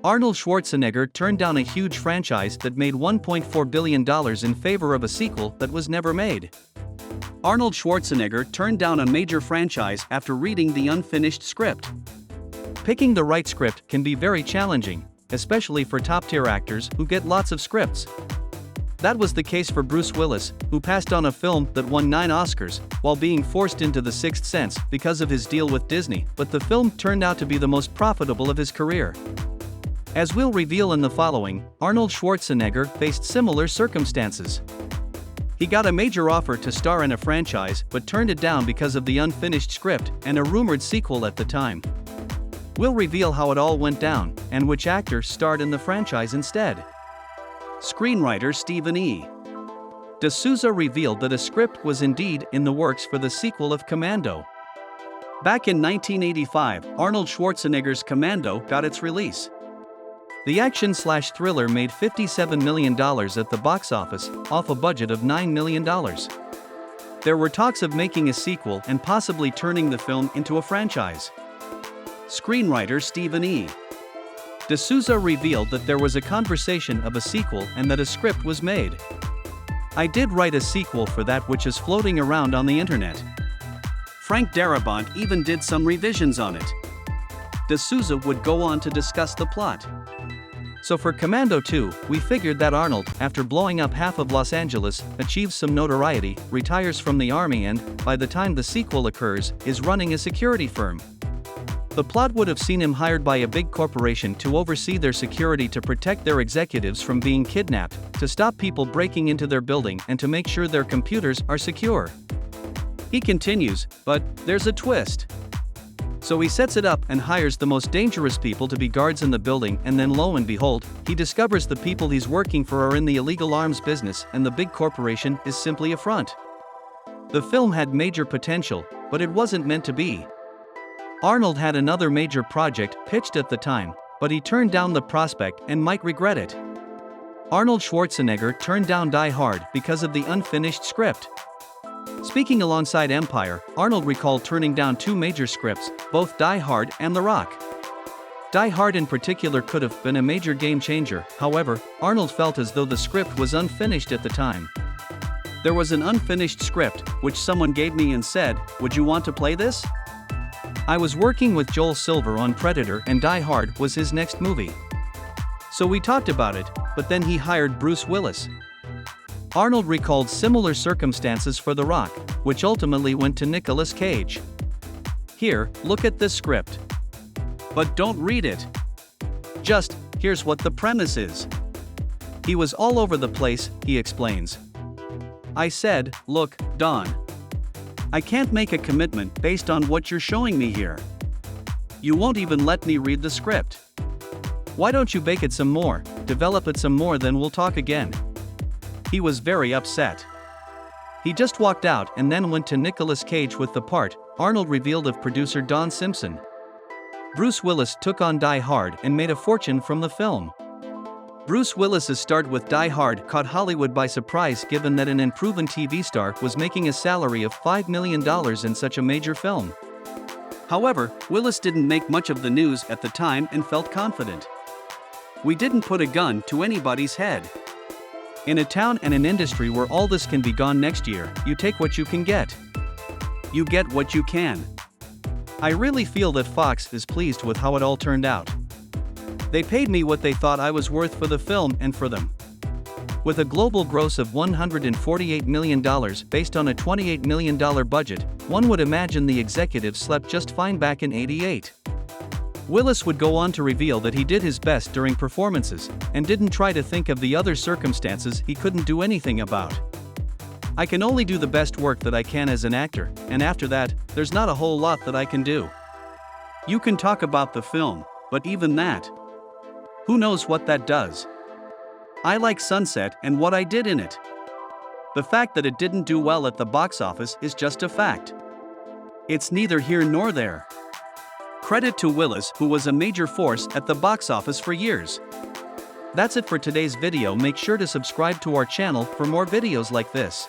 Arnold Schwarzenegger turned down a huge franchise that made $1.4 billion in favor of a sequel that was never made. Arnold Schwarzenegger turned down a major franchise after reading the unfinished script. Picking the right script can be very challenging, especially for top-tier actors who get lots of scripts. That was the case for Bruce Willis, who passed on a film that won 9 Oscars, while being forced into The Sixth Sense because of his deal with Disney, but the film turned out to be the most profitable of his career. As we'll reveal in the following, Arnold Schwarzenegger faced similar circumstances. He got a major offer to star in a franchise but turned it down because of the unfinished script and a rumored sequel at the time. We'll reveal how it all went down, and which actor starred in the franchise instead. Screenwriter Stephen E. D'Souza revealed that a script was indeed in the works for the sequel of Commando. Back in 1985, Arnold Schwarzenegger's Commando got its release. The action-slash-thriller made $57 million at the box office, off a budget of $9 million. There were talks of making a sequel and possibly turning the film into a franchise. Screenwriter Stephen E. D'Souza revealed that there was a conversation of a sequel and that a script was made. "I did write a sequel for that which is floating around on the internet. Frank Darabont even did some revisions on it." D'Souza would go on to discuss the plot. So for Commando 2, we figured that Arnold, after blowing up half of Los Angeles, achieves some notoriety, retires from the army and, by the time the sequel occurs, is running a security firm. The plot would have seen him hired by a big corporation to oversee their security, to protect their executives from being kidnapped, to stop people breaking into their building, and to make sure their computers are secure. He continues, but there's a twist. So he sets it up and hires the most dangerous people to be guards in the building, and then lo and behold, he discovers the people he's working for are in the illegal arms business and the big corporation is simply a front. The film had major potential, but it wasn't meant to be. Arnold had another major project pitched at the time, but he turned down the prospect and might regret it. Arnold Schwarzenegger turned down Die Hard because of the unfinished script. Speaking alongside Empire, Arnold recalled turning down 2 major scripts, both Die Hard and The Rock. Die Hard in particular could have been a major game changer, however, Arnold felt as though the script was unfinished at the time. "There was an unfinished script, which someone gave me and said, 'Would you want to play this?' I was working with Joel Silver on Predator and Die Hard was his next movie. So we talked about it, but then he hired Bruce Willis." Arnold recalled similar circumstances for The Rock, which ultimately went to Nicolas Cage. "Here, look at this script. But don't read it. Just, here's what the premise is." He was all over the place, he explains. "I said, look, Don. I can't make a commitment based on what you're showing me here. You won't even let me read the script. Why don't you bake it some more, develop it some more, then we'll talk again." He was very upset. He just walked out and then went to Nicolas Cage with the part, Arnold revealed of producer Don Simpson. Bruce Willis took on Die Hard and made a fortune from the film. Bruce Willis's start with Die Hard caught Hollywood by surprise, given that an unproven TV star was making a salary of $5 million in such a major film. However, Willis didn't make much of the news at the time and felt confident. "We didn't put a gun to anybody's head. In a town and an industry where all this can be gone next year, you take what you can get. You get what you can." I really feel that Fox is pleased with how it all turned out. They paid me what they thought I was worth for the film and for them. With a global gross of $148 million based on a $28 million budget, one would imagine the executives slept just fine back in '88. Willis would go on to reveal that he did his best during performances, and didn't try to think of the other circumstances he couldn't do anything about. "I can only do the best work that I can as an actor, and after that, there's not a whole lot that I can do. You can talk about the film, but even that, who knows what that does? I like Sunset and what I did in it. The fact that it didn't do well at the box office is just a fact. It's neither here nor there." Credit to Willis, who was a major force at the box office for years. That's it for today's video. Make sure to subscribe to our channel for more videos like this.